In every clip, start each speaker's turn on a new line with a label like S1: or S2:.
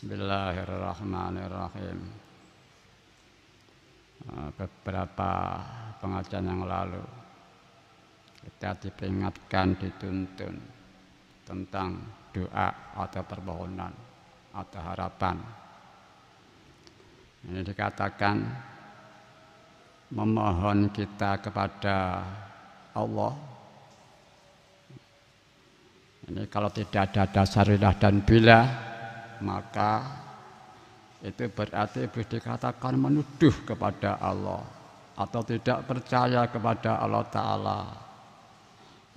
S1: Bismillahirrahmanirrahim. Beberapa pengajian yang lalu kita diperingatkan, dituntun tentang doa atau permohonan atau harapan. Ini dikatakan memohon kita kepada Allah. Ini kalau tidak ada dasar ilah dan billah, maka itu berarti bisa dikatakan menuduh kepada Allah atau tidak percaya kepada Allah Ta'ala.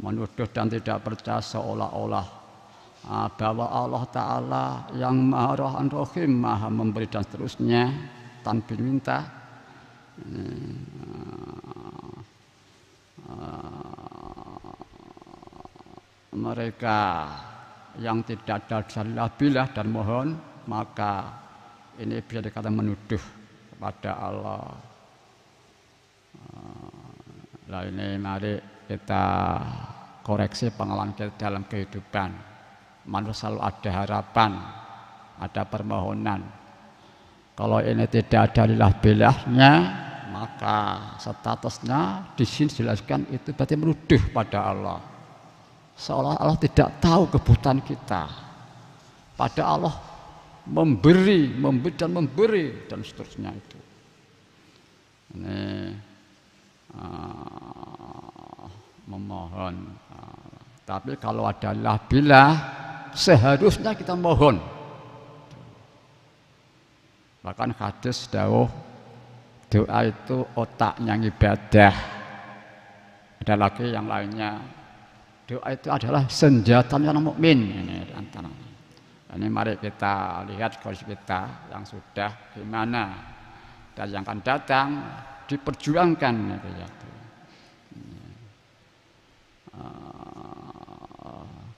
S1: Menuduh dan tidak percaya seolah-olah bahwa Allah Ta'ala yang Maha Rahman Rahim, Maha memberi dan seterusnya tanpa minta. Mereka yang tidak ada dalil billah dan mohon, maka ini bisa dikatakan menuduh kepada Allah. Nah, ini mari kita koreksi pengalaman kita dalam kehidupan. Manusia selalu ada harapan, ada permohonan. Kalau ini tidak ada dalil billahnya, maka statusnya di sini dijelaskan itu berarti menuduh pada Allah. Seolah Allah tidak tahu kebutuhan kita. Pada Allah memberi dan seterusnya itu. Ini memohon. Tapi kalau ada dalil billah, seharusnya kita mohon. Bahkan hadis dawuh doa itu otaknya ibadah. Ada lagi yang lainnya. Doa itu adalah senjata orang mukmin. Ini antara. Ini mari kita lihat kondisi kita yang sudah gimana dan yang akan datang diperjuangkan.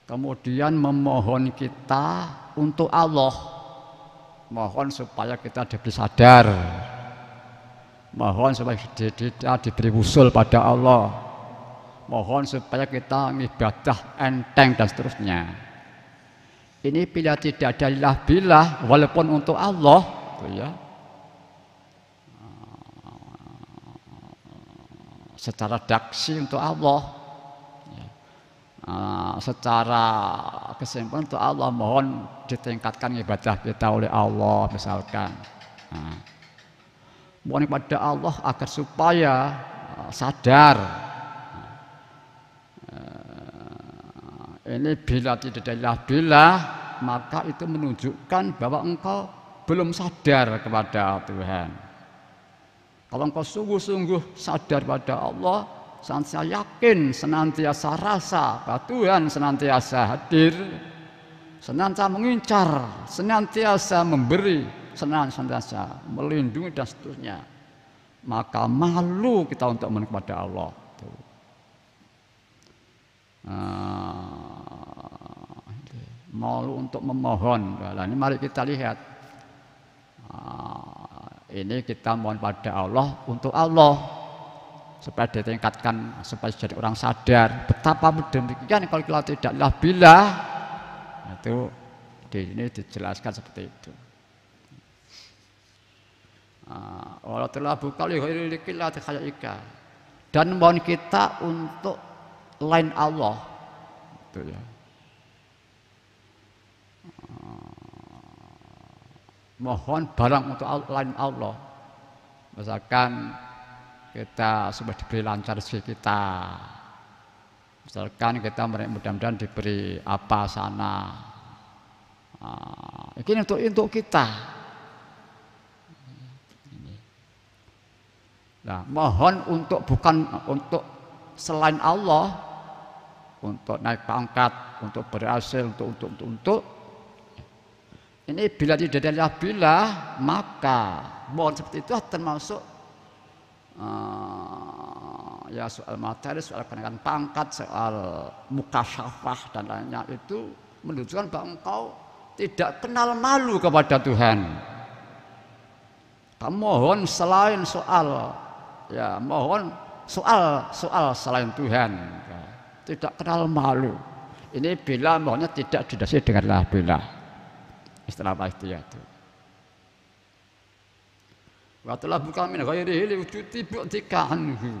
S1: Kemudian memohon kita untuk Allah, mohon supaya kita diberi sadar, mohon supaya kita diberi usul pada Allah, mohon supaya kita ibadah enteng dan seterusnya. Ini bila tidak ada dalil billah, walaupun untuk Allah, ya, secara daksi untuk Allah, ya, secara kesimpulan untuk Allah, mohon ditingkatkan ibadah kita oleh Allah, misalkan. Mohon kepada Allah agar supaya sadar. Ini bila tidak ada billah, maka itu menunjukkan bahwa engkau belum sadar kepada Tuhan. Kalau engkau sungguh-sungguh sadar pada Allah, senantiasa yakin, senantiasa rasa bahwa Tuhan senantiasa hadir, senantiasa mengincar, senantiasa memberi, senantiasa melindungi dan seterusnya, maka malu kita untuk memohon kepada Allah. Malu untuk memohon. Nah, ini mari kita lihat. Ini kita mohon pada Allah untuk Allah supaya ditingkatkan, supaya jadi orang sadar. Betapa demikian kalau kita tidak billah, itu di ini dijelaskan seperti itu. Allah telah bukali hirilikilati khayaika, dan mohon kita untuk lain Allah, itu ya. Mohon barang untuk lain Allah. Misalkan kita sudah diberi lancar rezeki kita, misalkan kita mudah-mudahan diberi apa sana, ini untuk kita. Nah, mohon untuk bukan untuk selain Allah, untuk naik pangkat, untuk berhasil, untuk. Ini bila tidak ada billah, maka mohon seperti itu termasuk ya soal materi, soal kenaikan pangkat, soal mukasyafah dan lainnya, itu menunjukkan bahwa engkau tidak kenal malu kepada Tuhan. Kamu mohon selain soal, ya mohon soal selain Tuhan, ya, tidak kenal malu. Ini bila mohonnya tidak didasari dengan billah. istilah panitia itu. Wa talabuka min ghairihi liwujudi bu'tika anhu.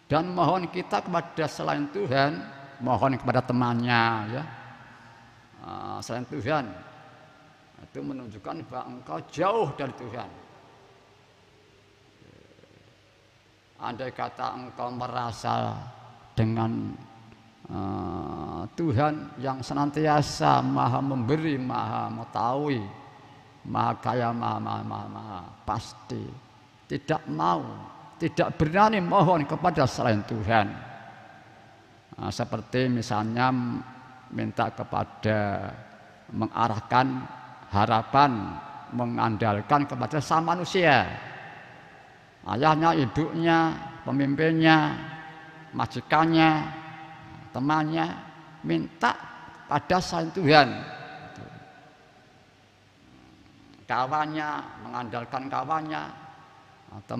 S1: Dan mohon kita kepada selain Tuhan, mohon kepada temannya ya. Selain Tuhan itu menunjukkan bahwa engkau jauh dari Tuhan. Andai kata engkau merasa dengan Tuhan yang senantiasa maha memberi, maha mengetahui, maha kaya, maha pasti, tidak mau, tidak berani mohon kepada selain Tuhan. Seperti misalnya minta kepada, mengarahkan harapan, mengandalkan kepada sama manusia, ayahnya, ibunya, pemimpinnya, majikannya, temannya, minta pada selain Tuhan. Kawannya, mengandalkan kawannya, atau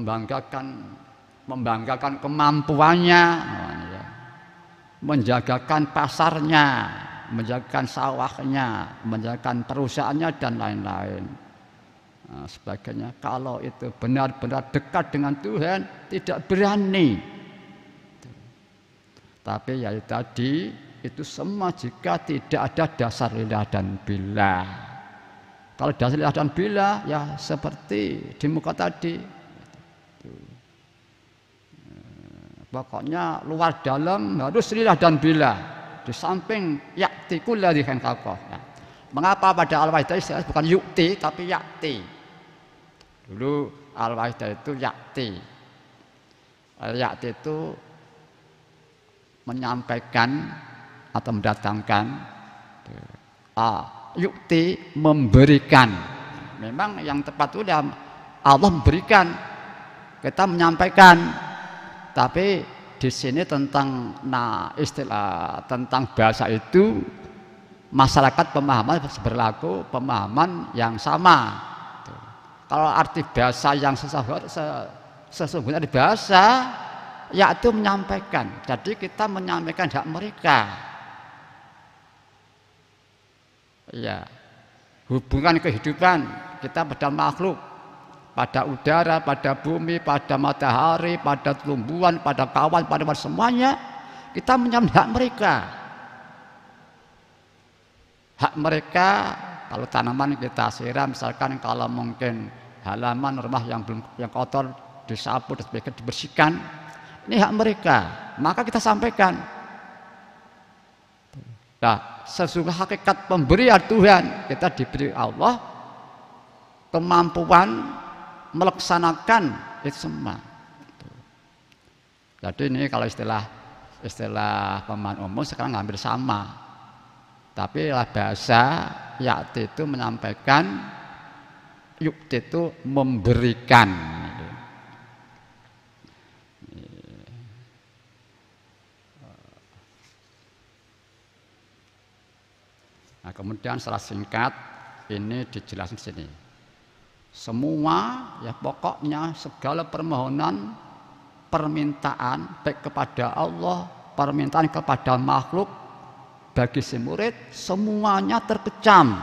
S1: membanggakan kemampuannya, menjagakan pasarnya, menjagakan sawahnya, menjagakan perusahaannya dan lain-lain. Sebagainya. Kalau itu benar-benar dekat dengan Tuhan, tidak berani. Tapi ya tadi itu semua jika tidak ada dasar lillah dan billah. Kalau dasar lillah dan billah ya seperti di muka tadi. Pokoknya luar dalam harus lillah dan billah. Di samping yakti kulladzi khalaqah. Mengapa pada al-wahidah bukan yukti tapi yakti? Dulu al-wahidah itu yakti. Yakti itu menyampaikan atau mendatangkan. Yukti memberikan. Memang yang tepat itu Allah memberikan, kita menyampaikan. Tapi di sini tentang istilah tentang bahasa itu masyarakat pemahaman berlaku pemahaman yang sama. Kalau arti bahasa yang sesungguhnya di bahasa yaitu menyampaikan. Jadi kita menyampaikan hak mereka. Ya, hubungan kehidupan kita pada makhluk, pada udara, pada bumi, pada matahari, pada tumbuhan, pada kawan, pada semuanya kita menyampaikan hak mereka. Hak mereka, kalau tanaman kita siram, misalkan kalau mungkin halaman rumah yang kotor disapu dan sebagainya dibersihkan, ini hak mereka, maka kita sampaikan. Nah, sesungguhnya hakikat pemberian Tuhan, kita diberi Allah kemampuan melaksanakan itu semua. Jadi ini kalau istilah pemahaman umum sekarang hampir sama. Tapi bahasa yakti itu menyampaikan, yukti itu memberikan. Nah, kemudian secara singkat ini dijelaskan di sini. Semua ya pokoknya segala permohonan, permintaan baik kepada Allah, permintaan kepada makhluk bagi si murid semuanya terkecam,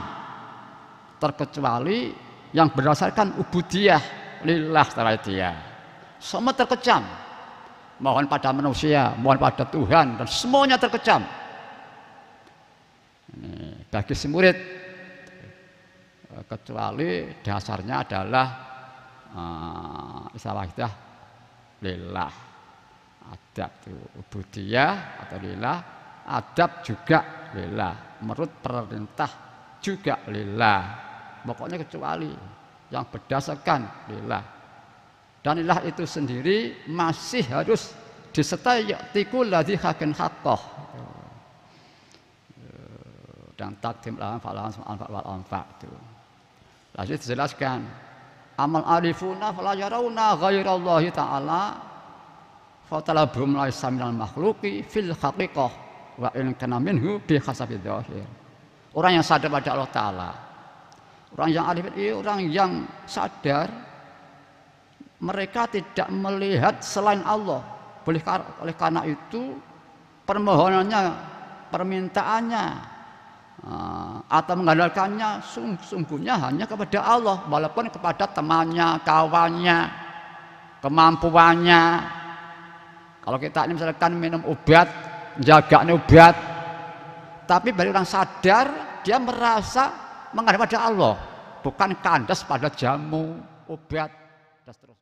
S1: terkecuali yang berdasarkan ubudiyah lillah ta'ala dia. Semua terkecam. Mohon pada manusia, mohon pada Tuhan dan semuanya terkecam. Ini bagi si murid, kecuali dasarnya adalah istilah lillah, adab itu ubudiyah atau lillah, adab juga lillah, menurut perintah juga lillah. Pokoknya kecuali yang berdasarkan lillah. Dan lillah itu sendiri masih harus disertai yaktikul ladzi haqqan haqqah. Dan takdim lahan fa'lahan wal anfa' itu. Lalu dijelaskan amal arifuna fala yarawna ghairallahi ta'ala fatalabhum laisa minal makhluqi fil haqiqah wa in kana minhu bi hasabi dzahir. Orang yang sadar pada Allah Ta'ala, orang yang arif itu orang yang sadar mereka tidak melihat selain Allah. Oleh karena itu permohonannya, permintaannya, atau mengandalkannya sungguhnya hanya kepada Allah, walaupun kepada temannya, kawannya, kemampuannya. Kalau kita ini misalkan minum obat, jaga obat, tapi bagi orang sadar dia merasa menghadap pada Allah, bukan kandas pada jamu, obat, dan seterusnya.